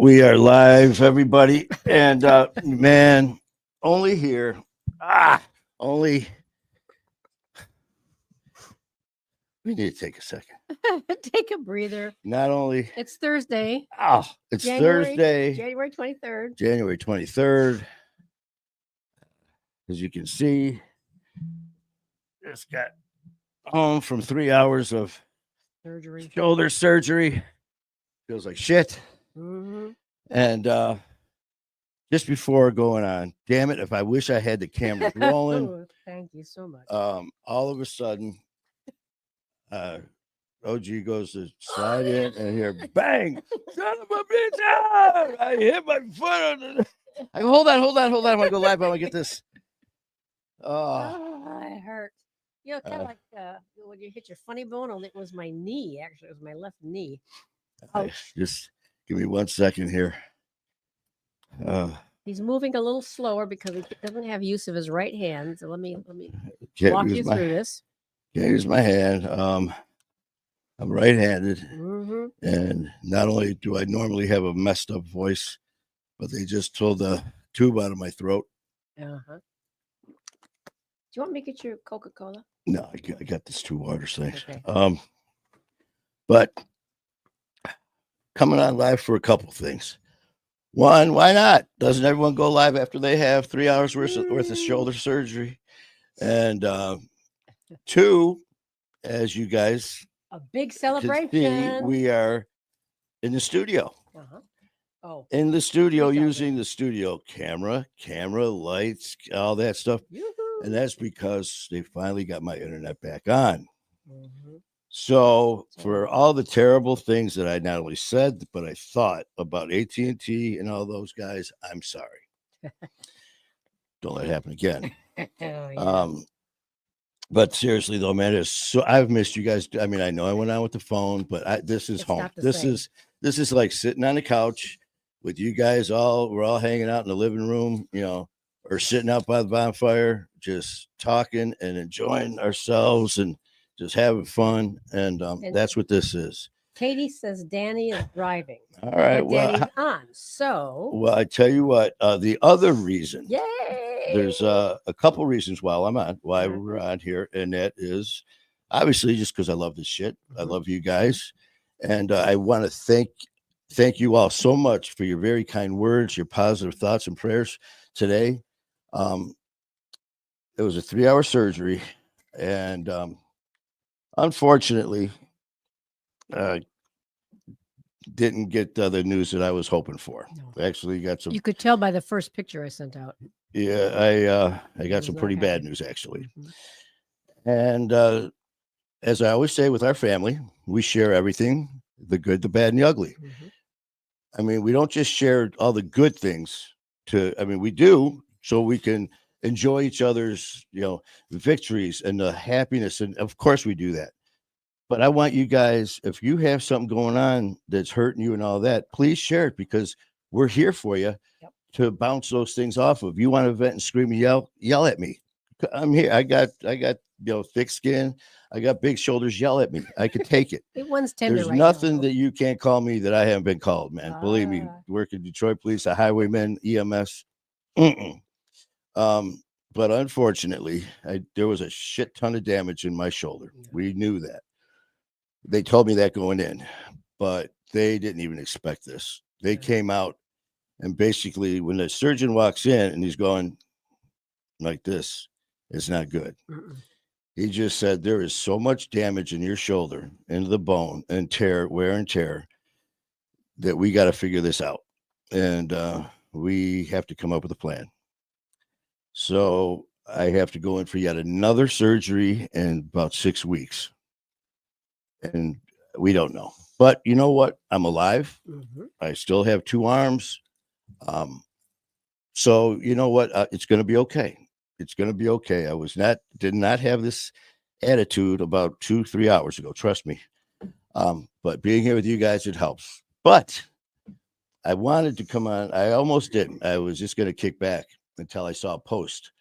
We are live, everybody, and man, only here. Only. We need to take a second. Take a breather. Not only. It's Thursday. It's January, Thursday, January 23rd. January 23rd. As you can see, just got home from 3 hours of Surgery. shoulder surgery. Feels like shit. Mm-hmm. And just before going on, damn it, if I wish I had the cameras rolling. Oh, thank you so much. All of a sudden, OG goes to slide in and here, bang, son of a bitch, I hit my foot on the. I go, hold on. I want to go live. I want to get this. Oh, it hurt. You know, kind of like when you hit your funny bone. Only it was my knee. Actually, it was my left knee. Just give me 1 second here. He's moving a little slower because he doesn't have use of his right hand. So let me walk you through this. Can't use my hand. I'm right-handed, and not only do I normally have a messed up voice, but they just pulled the tube out of my throat. Uh-huh. Do you want me to get your Coca-Cola? No, I got this 2 waters, thanks. Okay. But coming on live for a couple things. One, why not? Doesn't everyone go live after they have 3 hours worth of shoulder surgery? And 2, as you guys a big celebration. See, we are in the studio. In the studio, using the studio camera, lights, all that stuff. Yoo-hoo. And that's because they finally got my internet back on. So for all the terrible things that I not only said, but I thought about AT&T and all those guys, I'm sorry. Don't let it happen again. But seriously though, man, I've missed you guys. I mean, I know I went on with the phone, but this is home. This is like sitting on the couch with you guys we're all hanging out in the living room, or sitting out by the bonfire, just talking and enjoying ourselves and just having fun. And that's what this is. Katie says Danny is driving. All right. But Danny's on. So. Well, I tell you what, the other reason. Yay! There's a couple reasons why we're on here. And that is obviously just because I love this shit. I love you guys. And I want to thank you all so much for your very kind words, your positive thoughts and prayers today. It was a 3-hour surgery. And unfortunately, didn't get the news that I was hoping for. No. Actually, got some. You could tell by the first picture I sent out. Yeah, I got some pretty bad news actually. And as I always say with our family, we share everything, the good, the bad, and the ugly. I mean, we don't just share all the good things we do so we can enjoy each other's, victories and the happiness. And of course we do that. But I want you guys, if you have something going on that's hurting you and all that, please share it because we're here for you to bounce those things off of. You want to vent and scream and yell at me. I'm here. I got thick skin. I got big shoulders. Yell at me. I could take it. One's tender. There's nothing that you can't call me that I haven't been called, man. Believe me, work in Detroit Police, a highwayman, EMS. But unfortunately, there was a shit ton of damage in my shoulder. We knew that. They told me that going in, but they didn't even expect this. They came out and basically when the surgeon walks in and he's going like this, it's not good. He just said, there is so much damage in your shoulder, into the bone and wear and tear that we got to figure this out. And we have to come up with a plan. So I have to go in for yet another surgery in about 6 weeks. And we don't know. But you know what? I'm alive. I still have 2 arms. So you know what? It's going to be okay. It's going to be okay. I did not have this attitude about 2-3 hours ago. Trust me. But being here with you guys, it helps. But I wanted to come on. I almost didn't. I was just going to kick back until I saw a post.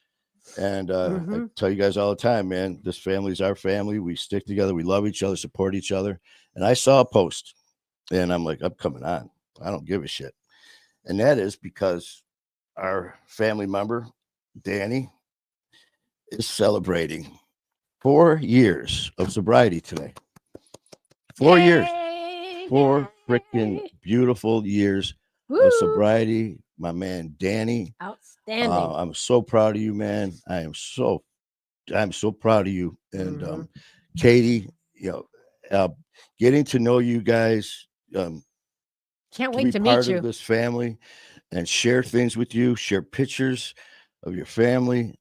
And I tell you guys all the time, man, this family's our family. We stick together. We love each other, support each other. And I saw a post and I'm like, I'm coming on. I don't give a shit. And that is because our family member, Danny, is celebrating 4 years of sobriety today. 4 years. Yay, 4 freaking yay. beautiful years Woo. of sobriety. My man, Danny. Outstanding. I'm so proud of you, man. I'm so proud of you. And Mhm. Katie, getting to know you guys, Can't to wait be to part meet you. of this family and share things with you, share pictures of your family,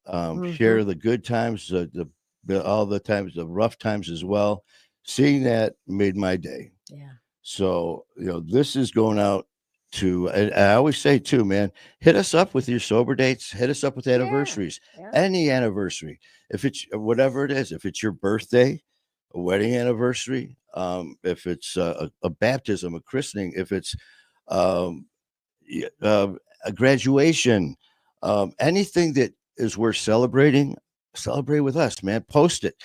share the good times, all the times, the rough times as well. Seeing that made my day. Yeah. So, this is going out to, and I always say too, man, hit us up with your sober dates, hit us up with anniversaries, Yeah. any anniversary. If it's whatever it is, if it's your birthday, a wedding anniversary, if it's a baptism, a christening, if it's um, a graduation, anything that is worth celebrating, celebrate with us, man. Post it.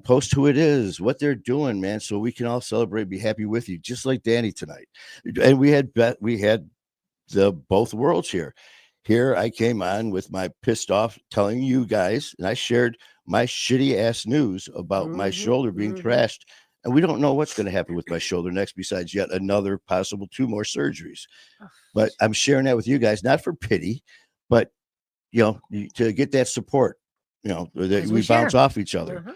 Post who it is, what they're doing, man, so we can all celebrate, be happy with you, just like Danny tonight. And we had the both worlds here. Here I came on with my pissed off telling you guys, and I shared my shitty ass news about my shoulder being trashed. And we don't know what's going to happen with my shoulder next, besides yet another possible 2 more surgeries. But I'm sharing that with you guys, not for pity, but to get that support, that we bounce off each other,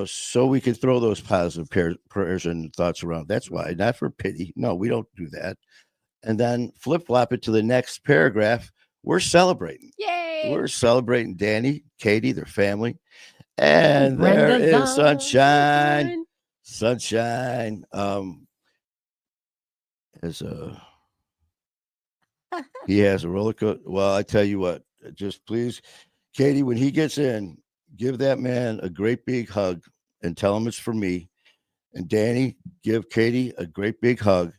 so we can throw those positive prayers and thoughts around. That's why, not for pity. No, we don't do that. And then flip flop it to the next paragraph. We're celebrating. Yay. We're celebrating Danny, Katie, their family. And there is sunshine. Sunshine. He has a roller coaster. Well, I tell you what, just please, Katie, when he gets in, give that man a great big hug and tell him it's for me. And Danny, give Katie a great big hug.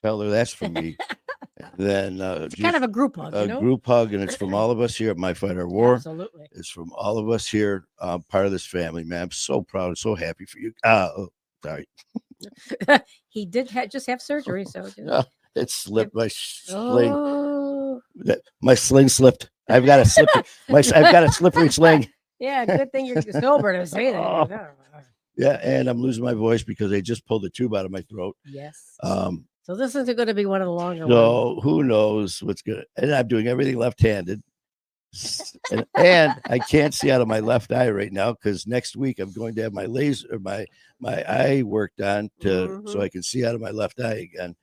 Tell her that's for me. Then it's kind of a group hug, group hug, and it's from all of us here at My Fight Our War. Absolutely. It's from all of us here, part of this family, man. I'm so proud and so happy for you. Sorry. He did just have surgery, so it slipped. My sling. Oh. My sling slipped. I've got a slippery sling. Yeah, good thing you're sober to say that. Yeah, and I'm losing my voice because they just pulled the tube out of my throat. Yes. So this isn't going to be one of the longer ones. So who knows what's good? And I'm doing everything left-handed, and I can't see out of my left eye right now because next week I'm going to have my laser, my eye worked on so I can see out of my left eye again.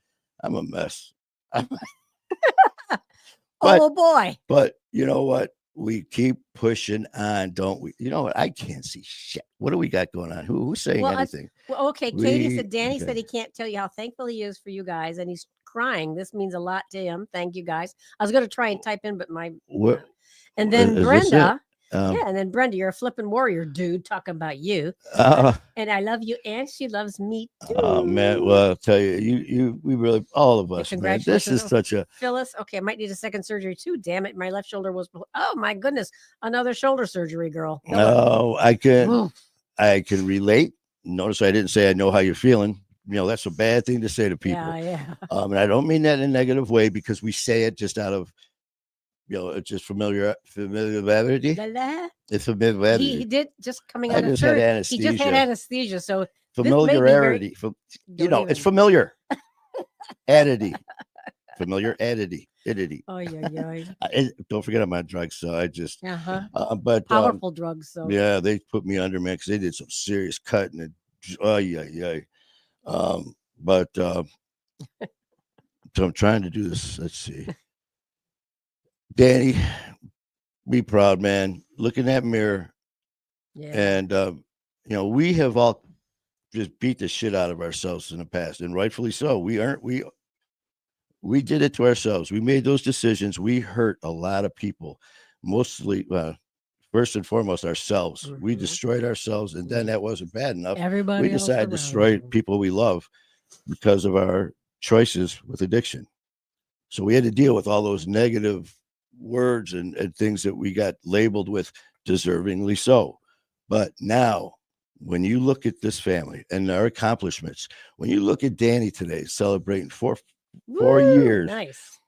I'm a mess. Oh boy! But you know what? We keep pushing on, don't we? You know what? I can't see shit. What do we got going on? Who's saying anything? Okay. Katie said, Danny said he can't tell you how thankful he is for you guys, and he's crying. This means a lot to him. Thank you guys. I was going to try and type in, but and then Brenda. And then Brenda, you're a flipping warrior, dude, talking about you. And I love you, and she loves me too. Oh man, well, I'll tell you, we really, all of us, man. This is such a Phyllis. Okay, I might need a second surgery too. Damn it, my left shoulder was. Oh my goodness, another shoulder surgery, girl. No, I can relate. Notice I didn't say I know how you're feeling. That's a bad thing to say to people. Yeah. And I don't mean that in a negative way because we say it just out of. It's just familiarity. It's familiarity. He did just coming out of surgery. He just had anesthesia, so familiarity. It's familiar. Adity. Familiar adity. Oh yeah. Don't forget I'm on drugs, so I just. But powerful drugs. So yeah, they put me under, man, because they did some serious cutting. And but so I'm trying to do this. Let's see. Danny, be proud, man. Look in that mirror. Yeah. And, we have all just beat the shit out of ourselves in the past, and rightfully so. We did it to ourselves. We made those decisions. We hurt a lot of people, mostly, first and foremost, ourselves. We destroyed ourselves, and then that wasn't bad enough. We decided to destroy people we love because of our choices with addiction. So we had to deal with all those negative words and things that we got labeled with deservingly so. But now, when you look at this family and our accomplishments, when you look at Danny today celebrating four years, nice.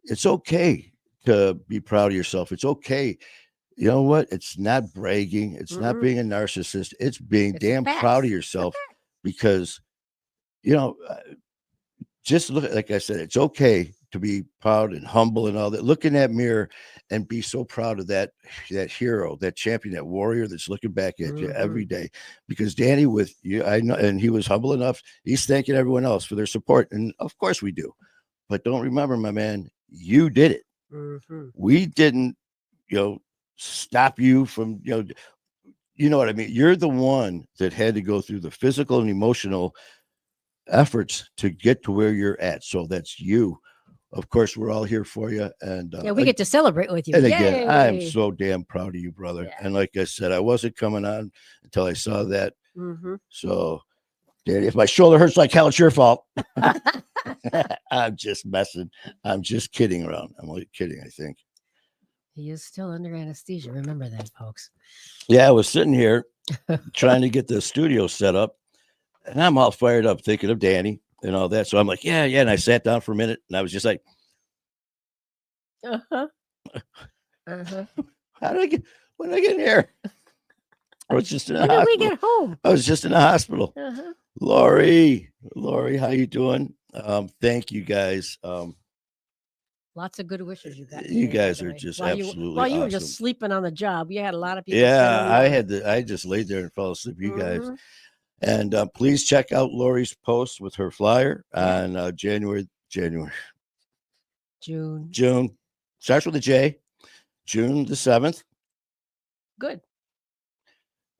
it's okay to be proud of yourself. It's okay. You know what? It's not bragging. It's not being a narcissist. It's being damn proud of yourself because, you know, just look, like I said, it's okay to be proud and humble and all that. Look in that mirror and be so proud of that hero, that champion, that warrior that's looking back at you every day. Because Danny, with you, I know, and he was humble enough. He's thanking everyone else for their support, and of course we do. But don't remember, my man, you did it. We didn't, stop you from, you know what I mean. You're the one that had to go through the physical and emotional efforts to get to where you're at. So that's you. Of course, we're all here for you, and we get to celebrate with you. And again, I'm so damn proud of you, brother. Yeah. And like I said, I wasn't coming on until I saw that. So, Danny, if my shoulder hurts like hell, it's your fault. I'm just messing. I'm just kidding around. I'm only kidding, I think. He is still under anesthesia. Remember that, folks. Yeah, I was sitting here trying to get the studio set up, and I'm all fired up thinking of Danny and all that. So I'm like, yeah. And I sat down for a minute, and I was just like, How did I get in here? I was just in a hospital. When did we get home? I was just in the hospital. Lori, how you doing? Thank you guys. Lots of good wishes you got. You guys are just absolutely while you awesome. were just sleeping on the job. You had a lot of people. Yeah, I just laid there and fell asleep. You guys. And please check out Lori's post with her flyer on June. Starts with a J. June the 7th. Good.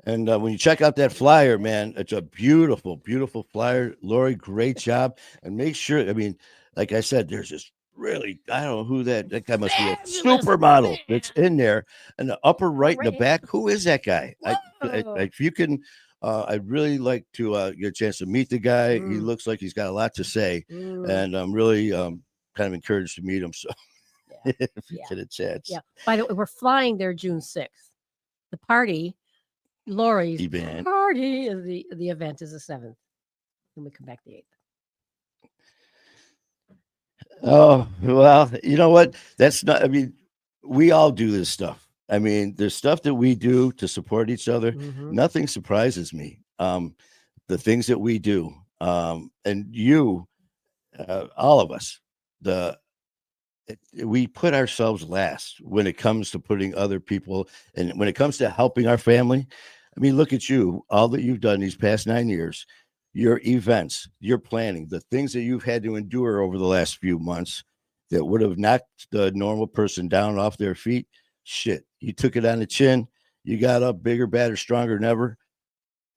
And when you check out that flyer, man, it's a beautiful, beautiful flyer. Lori, great job. And make sure, I mean, like I said, there's this really, I don't know who that guy must be, a supermodel that's in there. And the upper right in the back, who is that guy? If you can, I'd really like to get a chance to meet the guy. He looks like he's got a lot to say. And I'm really kind of encouraged to meet him. So if you get a chance. Yeah. By the way, we're flying there June 6th. The party, Lori's event. Party is the event is the 7th. And we come back the 8th. Oh, well, you know what? That's not, I mean, we all do this stuff. I mean, there's stuff that we do to support each other. Nothing surprises me. The things that we do, and you, all of us, we put ourselves last when it comes to putting other people, and when it comes to helping our family. I mean, look at you, all that you've done these past 9 years, your events, your planning, the things that you've had to endure over the last few months that would have knocked the normal person down off their feet. Shit, you took it on the chin. You got up bigger, badder, stronger than ever.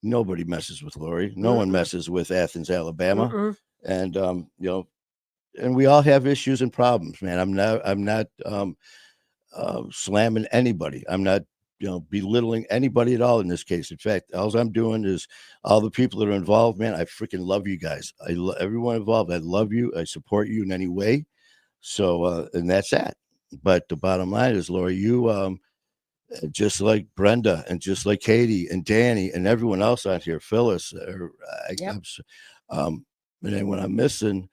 Nobody messes with Lori. No one messes with Athens, Alabama. And, and we all have issues and problems, man. I'm not slamming anybody. I'm not, belittling anybody at all in this case. In fact, all I'm doing is all the people that are involved, man, I freaking love you guys. I love everyone involved. I love you. I support you in any way. So, and that's that. But the bottom line is, Lori, you, just like Brenda and just like Katie and Danny and everyone else out here, Phyllis, and then when I'm missing,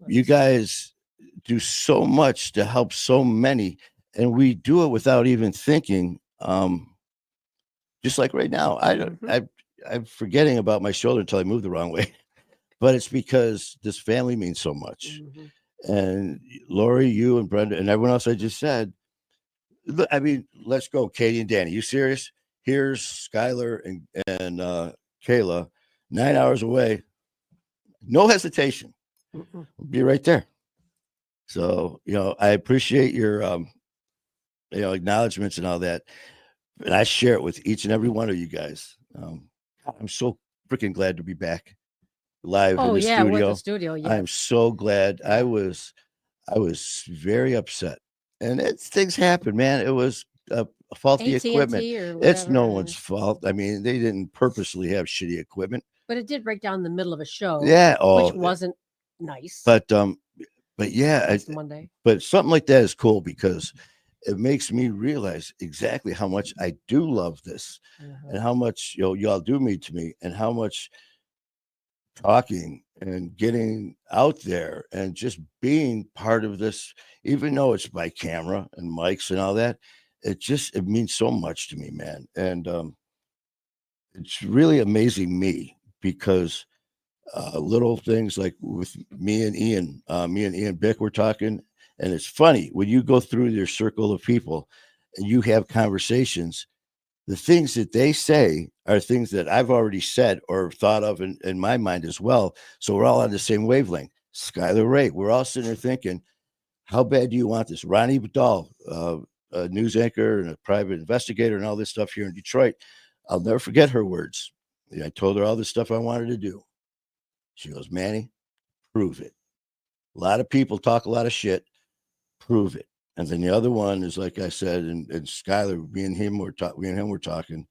you guys do so much to help so many, and we do it without even thinking. Just like right now, I'm forgetting about my shoulder until I move the wrong way, but it's because this family means so much. And Lori, you and Brenda and everyone else I just said, I mean, let's go, Katie and Danny. You serious? Here's Skylar and Kayla, 9 hours away. No hesitation. We'll be right there. So, I appreciate your, acknowledgments and all that. And I share it with each and every one of you guys. I'm so freaking glad to be back live in the studio. With the studio. Yeah. I'm so glad. I was very upset. And things happen, man. It was faulty AT&T equipment. Or it's no one's fault. I mean, they didn't purposely have shitty equipment. But it did break down in the middle of a show. Yeah. Which wasn't nice. But yeah. Monday. But something like that is cool because it makes me realize exactly how much I do love this and how much y'all do mean to me and how much talking and getting out there and just being part of this, even though it's by camera and mics and all that, it means so much to me, man. And it's really amazing me because little things like with me and Ian Bick were talking, and it's funny when you go through your circle of people and you have conversations, the things that they say are things that I've already said or thought of in my mind as well. So we're all on the same wavelength. Skylar Ray, we're all sitting there thinking, how bad do you want this? Ronnie Badal, a news anchor and a private investigator and all this stuff here in Detroit. I'll never forget her words. I told her all the stuff I wanted to do. She goes, Manny, prove it. A lot of people talk a lot of shit. Prove it. And then the other one is, like I said, and Skylar, me and him were talking,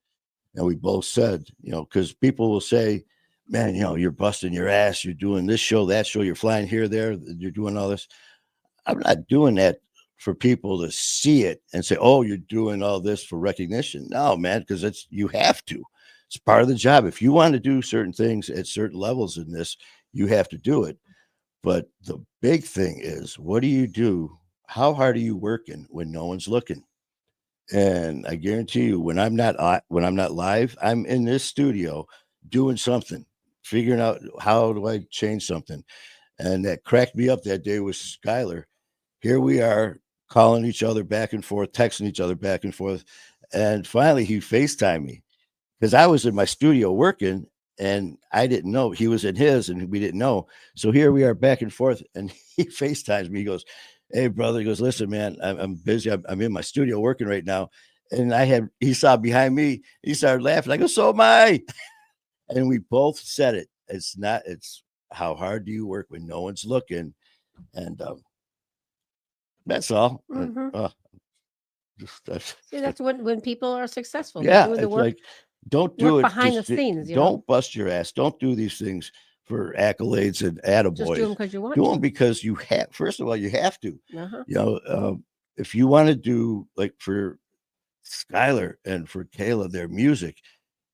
and we both said, because people will say, man, you're busting your ass, you're doing this show, that show, you're flying here, there, you're doing all this. I'm not doing that for people to see it and say, oh, you're doing all this for recognition. No, man, because you have to. It's part of the job. If you want to do certain things at certain levels in this, you have to do it. But the big thing is, what do you do? How hard are you working when no one's looking? And I guarantee you, when I'm not live, I'm in this studio doing something, figuring out how do I change something. And that cracked me up that day with Skylar. Here we are calling each other back and forth, texting each other back and forth. And finally he FaceTimed me because I was in my studio working and I didn't know he was in his and we didn't know. So here we are back and forth and he FaceTimes me. He goes, hey brother, he goes, listen, man, I'm busy. I'm in my studio working right now. And he saw behind me, he started laughing. I go, so am I. And we both said it. It's how hard do you work when no one's looking? And that's all. Mm-hmm. See, that's when people are successful. Yeah, doing the it's work, like, don't do it behind the scenes. Don't bust your ass. Don't do these things for accolades and attaboys. Just do them because you want to. Do them because you have. First of all, you have to. Uh-huh. If you want to do like for Skylar and for Kayla, their music,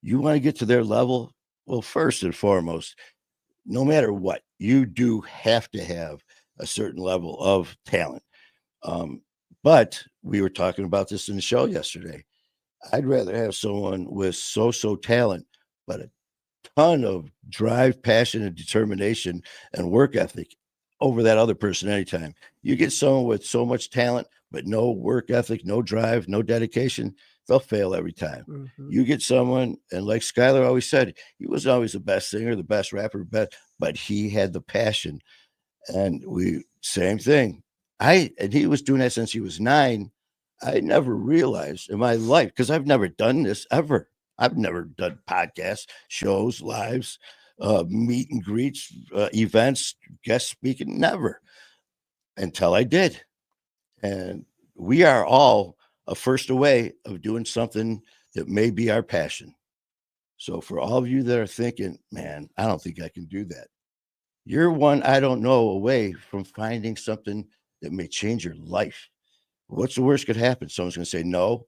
you want to get to their level. Well, first and foremost, no matter what, you do have to have a certain level of talent. But we were talking about this in the show yesterday. I'd rather have someone with so talent, but a ton of drive, passion, and determination and work ethic over that other person anytime. You get someone with so much talent, but no work ethic, no drive, no dedication, they'll fail every time. Mm-hmm. You get someone, and like Skylar always said, he wasn't always the best singer, the best rapper, but he had the passion. And same thing. And he was doing that since he was 9. I never realized in my life, because I've never done this ever. I've never done podcasts, shows, lives, meet and greets, events, guest speaking, never until I did. And we are all a first away of doing something that may be our passion. So for all of you that are thinking, man, I don't think I can do that. You're one I don't know away from finding something that may change your life. What's the worst could happen? Someone's going to say no.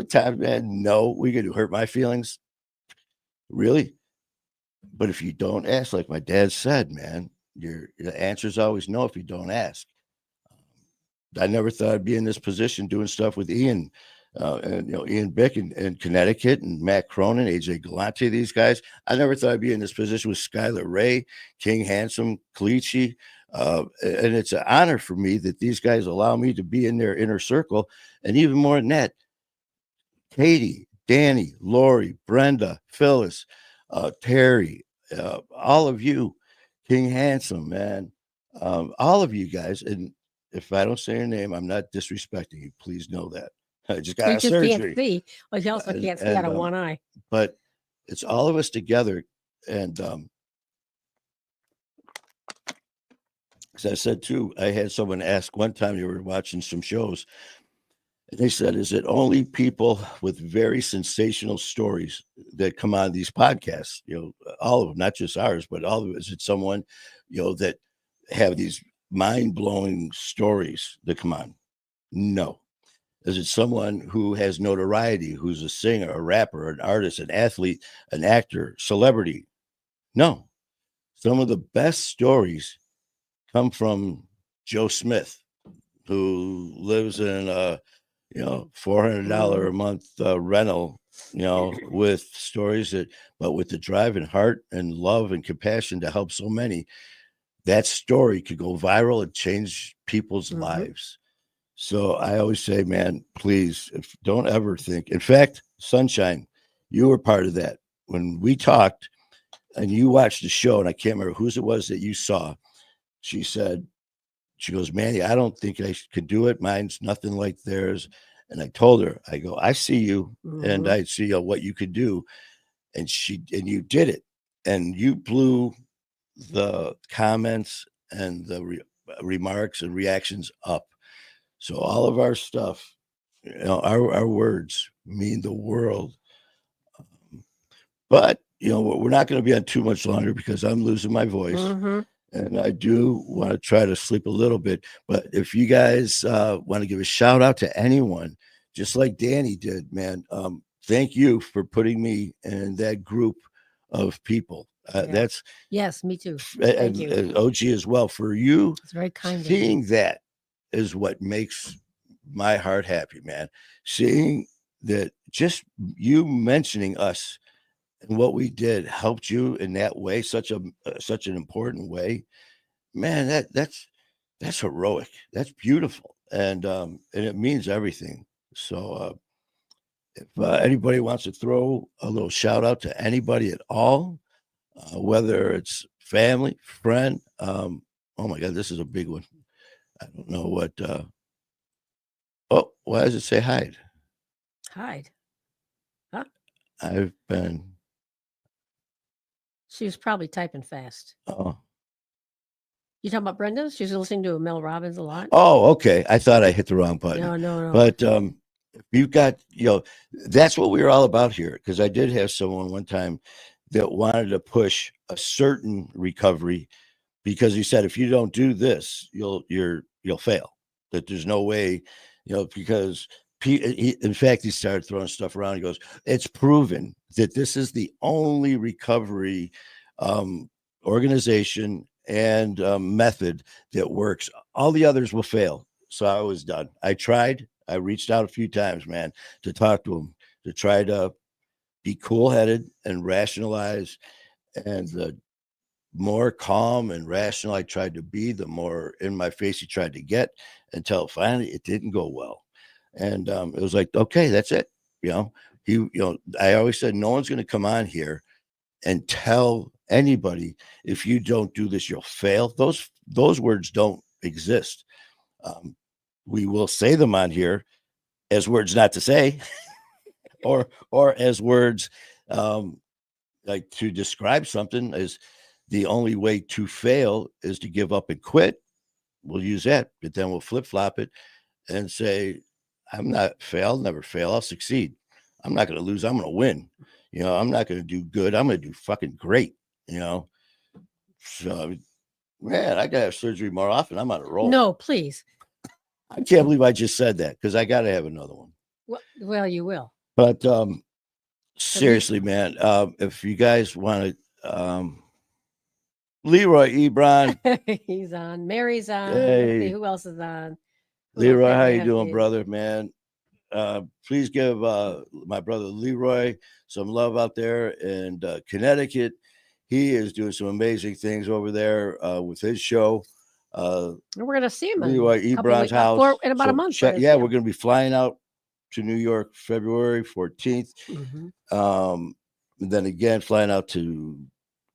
Time, man, no, we going to hurt my feelings. Really? But if you don't ask, like my dad said, man, the answer is always no if you don't ask. I never thought I'd be in this position doing stuff with Ian, and Ian Bick in Connecticut, and Matt Cronin, AJ Galante, these guys. I never thought I'd be in this position with Skylar Ray, King Handsome, Cleachy. And it's an honor for me that these guys allow me to be in their inner circle. And even more than that, Katie, Danny, Lori, Brenda, Phyllis, Terry, all of you, King Handsome, man, all of you guys. And if I don't say your name, I'm not disrespecting you. Please know that. I just got surgery. Can't see. Well, you also can't see out of one eye. But it's all of us together. And as I said, too, I had someone ask one time, they were watching some shows, and they said, is it only people with very sensational stories that come on these podcasts? All of them, not just ours, but all of it. Is it someone, that have these mind-blowing stories that come on? No. Is it someone who has notoriety, who's a singer, a rapper, an artist, an athlete, an actor, celebrity? No. some of the best stories come from Joe Smith, who lives in a $400 a month rental, with stories but with the drive and heart and love and compassion to help so many. That story could go viral and change people's lives. So I always say, man, please don't ever think. In fact, Sunshine, you were part of that when we talked and you watched the show, and I can't remember whose it was that you saw. She goes, Manny, I don't think I could do it. Mine's nothing like theirs. And I told her, I go, I see you, and I see what you could do. And you did it, and you blew the comments and the remarks and reactions up. So all of our stuff, our words mean the world. But we're not going to be on too much longer because I'm losing my voice. And I do want to try to sleep a little bit. But if you guys want to give a shout out to anyone, just like Danny did, man, thank you for putting me in that group of people. Yes, me too. Thank you. And OG as well. For you, it's very kind. Seeing that is what makes my heart happy, man. Seeing that just you mentioning us and what we did helped you in that way, such an important way, man. That's heroic. That's beautiful, and it means everything. So if anybody wants to throw a little shout out to anybody at all, whether it's family, friend, oh my God, this is a big one. I don't know what. Oh, why does it say hide? Hide. Huh? I've been. She was probably typing fast. Oh. You talking about Brenda? She's listening to Mel Robbins a lot. Oh, okay. I thought I hit the wrong button. No. But you've got, that's what we were all about here. Because I did have someone one time that wanted to push a certain recovery because he said, if you don't do this, you'll fail. That there's no way, because in fact, he started throwing stuff around. He goes, it's proven that this is the only recovery organization and method that works. All the others will fail. So I was done. I tried. I reached out a few times, man, to talk to him, to try to be cool-headed and rationalize. And the more calm and rational I tried to be, the more in my face he tried to get, until finally it didn't go well. And it was like, okay, that's it. I always said, no one's going to come on here and tell anybody, if you don't do this, you'll fail. Those words don't exist. We will say them on here as words not to say, or as words like to describe something as the only way to fail is to give up and quit. We'll use that, but then we'll flip-flop it and say, I'm not fail, never fail. I'll succeed. I'm not going to lose. I'm going to win. I'm not going to do good. I'm going to do fucking great. So, man, I got to have surgery more often. I'm on a roll. No, please. I can't believe I just said that because I got to have another one. Well, you will. But seriously, man, if you guys want to, Leroy Ebron. He's on. Mary's on. Hey. Who else is on? Leroy, how you doing, brother, man? Please give my brother Leroy some love out there in Connecticut. He is doing some amazing things over there with his show. We're going to see him Leroy Ebron's house in about a month. We're going to be flying out to New York February 14th. And then again, flying out to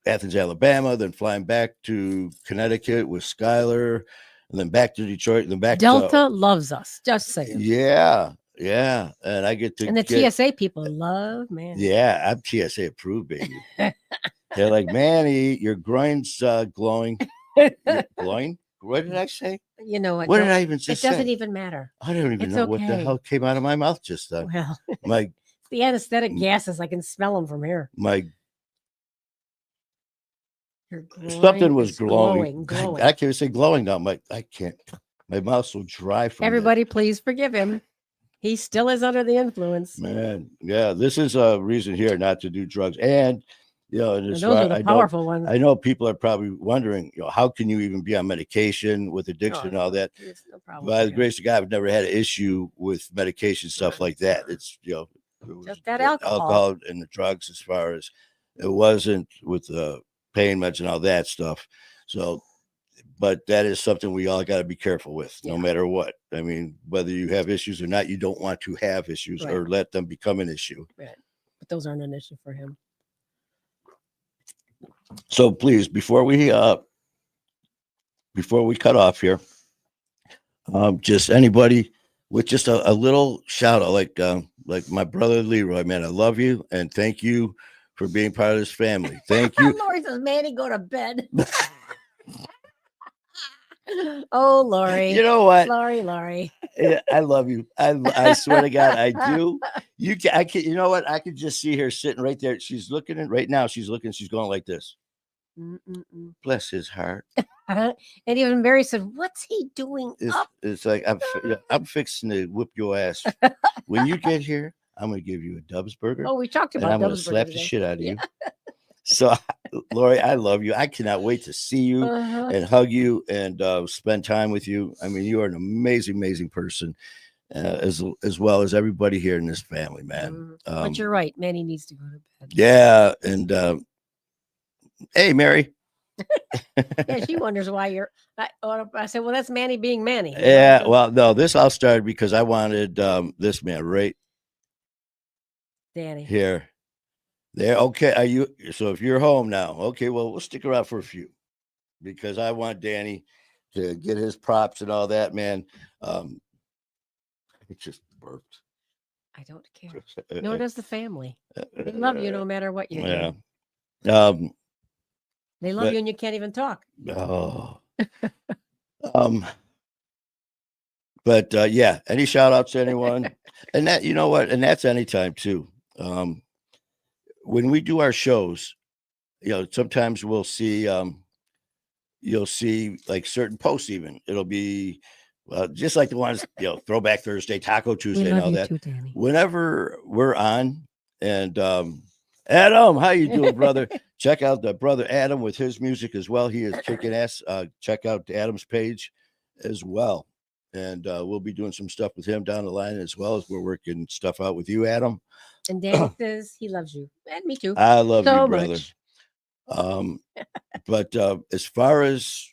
Athens, Alabama, then flying back to Connecticut with Skylar, and then back to Detroit, and then back Delta loves us. Just saying. Yeah. And I get to TSA people love, man. Yeah, I'm TSA approved, baby. They're like, Manny, your groin's glowing. Glowing? What did I say? You know what? What did I even say? It doesn't even matter. I don't even know what the hell came out of my mouth just then. Well, the anesthetic gases, I can smell them from here. Something was glowing. I can't say glowing now. I can't. My mouth's so dry from Everybody, please forgive him. He still is under the influence. Man, yeah, this is a reason here not to do drugs. And you know, and those are the powerful ones. I know people are probably wondering, you know, how can you even be on medication with addiction and all that? It's no problem. By the grace of God, I've never had an issue with medication stuff like that. It's, you know, just that the alcohol and the drugs, as far as it wasn't with the pain meds and all that stuff. So, but that is something we all got to be careful with, no matter what. I mean, whether you have issues or not, you don't want to have issues or let them become an issue. Right. But those aren't an issue for him. So please, before we cut off here, just anybody with just a little shout out, like my brother Leroy, man, I love you and thank you for being part of this family. Thank you. Lori says, Manny, go to bed. Oh, Lori. You know what? Lori. I love you. I swear to God, I do. I can, you know what? I could just see her sitting right there. She's looking at right now. She's looking, she's going like this. Bless his heart. And even Mary said, what's he doing? It's like, I'm fixing to whip your ass. When you get here, I'm going to give you a Dubs burger. Oh, we talked about I'm going to slap the shit out of you. So, Lori, I love you. I cannot wait to see you and hug you and spend time with you. I mean, you are an amazing, amazing person, as well as everybody here in this family, man. But you're right. Manny needs to go to bed. Yeah. And hey, Mary. Yeah, she wonders why you're. I said, well, that's Manny being Manny. Yeah. Well, no, this all started because I wanted this man right Danny here. There, okay. Are you so if you're home now? Okay, well, we'll stick around for a few because I want Danny to get his props and all that, man. It just burped. I don't care. Nor does the family. They love you no matter what you do. They love you and you can't even talk. Oh. But yeah, any shout outs to anyone? And that, you know what, and that's anytime too. When we do our shows, you know, sometimes we'll see, you'll see like certain posts, even it'll be just like the ones, you know, Throwback Thursday, Taco Tuesday, and all that. Too, whenever we're on, and Adam, how you doing, brother? Check out the brother Adam with his music as well. He is kicking ass. Check out Adam's page as well. And we'll be doing some stuff with him down the line, as well as we're working stuff out with you, Adam. And Danny says he loves you, and me too. I love so you, brother. But as far as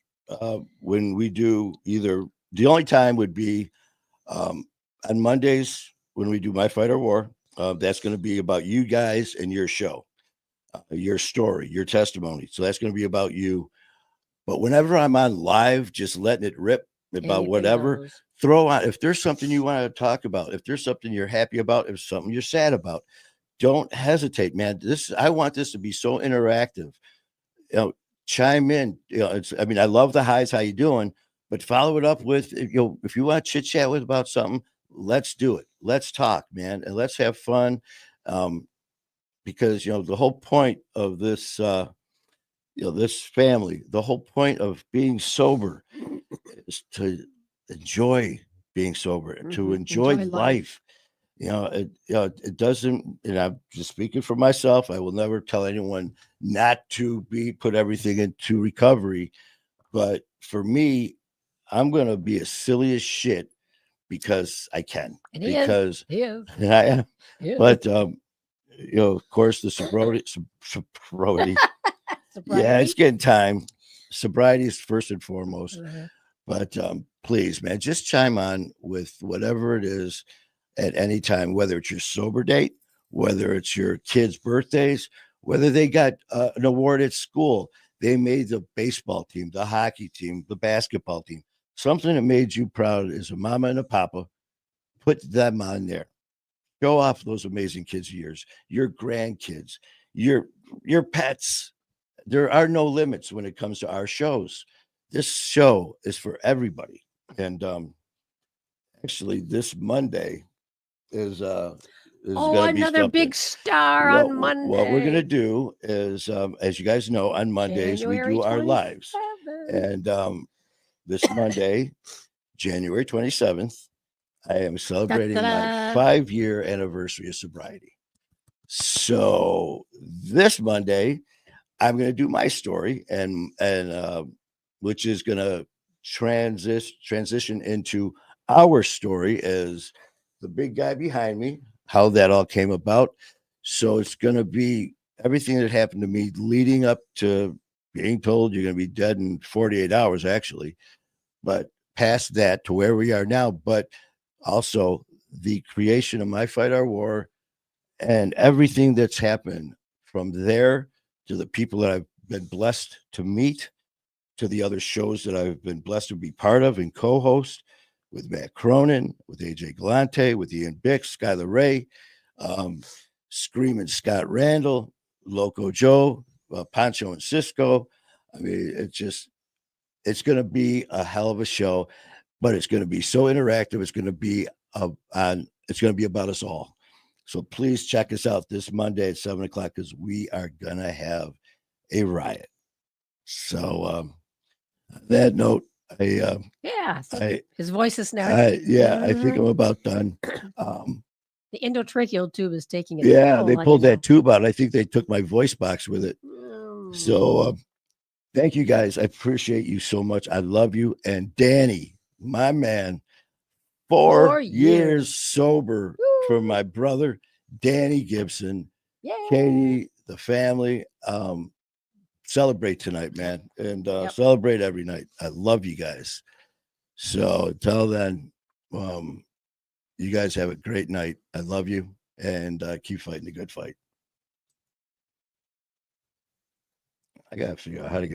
when we do either, the only time would be on Mondays when we do My Fight or War. That's going to be about you guys and your show, your story, your testimony. So that's going to be about you. But whenever I'm on live, just letting it rip about anything whatever, goes. Throw on, if there's something you want to talk about, if there's something you're happy about, if something you're sad about, don't hesitate, man. I want this to be so interactive. You know, chime in. You know, I mean, I love the highs. How you doing? But follow it up with, you know, if you want to chit chat with about something, let's do it. Let's talk, man, and let's have fun. Because you know the whole point of this, you know, this family, the whole point of being sober is to enjoy being sober, to enjoy life. You know, it doesn't, and I'm just speaking for myself. I will never tell anyone not to put everything into recovery. But for me, I'm going to be as silly as shit because I can. And I am. But, you know, of course, the sobriety. Yeah, it's getting time. Sobriety is first and foremost. But please, man, just chime on with whatever it is at any time, whether it's your sober date, whether it's your kids' birthdays, whether they got an award at school, they made the baseball team, the hockey team, the basketball team, something that made you proud as a mama and a papa. Put them on there. Show off those amazing kids of yours, your grandkids, your pets. There are no limits when it comes to our shows. This show is for everybody. And actually this Monday is another big star on Monday. What we're gonna do is, as you guys know, on Mondays January we do our 27th. lives. And this Monday, January 27th, I am celebrating my 5-year anniversary of sobriety. So this Monday, I'm going to do my story, and which is going to transition into our story as the big guy behind me, how that all came about. So it's going to be everything that happened to me leading up to being told you're going to be dead in 48 hours, actually, but past that to where we are now, but also the creation of My Fight Our War and everything that's happened from there to the people that I've been blessed to meet, to the other shows that I've been blessed to be part of and co-host with Matt Cronin, with AJ Galante, with Ian Bix, Skylar Ray, Screaming Scott Randall, Loco Joe, Pancho and Cisco. I mean, it's going to be a hell of a show, but it's going to be so interactive. It's going to be it's going to be about us all. So please check us out this Monday at 7:00 because we are going to have a riot. So on that note, his voice is now. I think I'm about done. The endotracheal tube is taking it. Yeah, they pulled that tube out. I think they took my voice box with it. So thank you guys. I appreciate you so much. I love you. And Danny, my man, 4 years sober. Woo. For my brother, Danny Gibson. Yay. Katie, the family. Celebrate tonight, man. And celebrate every night. I love you guys. So until then, you guys have a great night. I love you. And keep fighting the good fight. I got to figure out how to get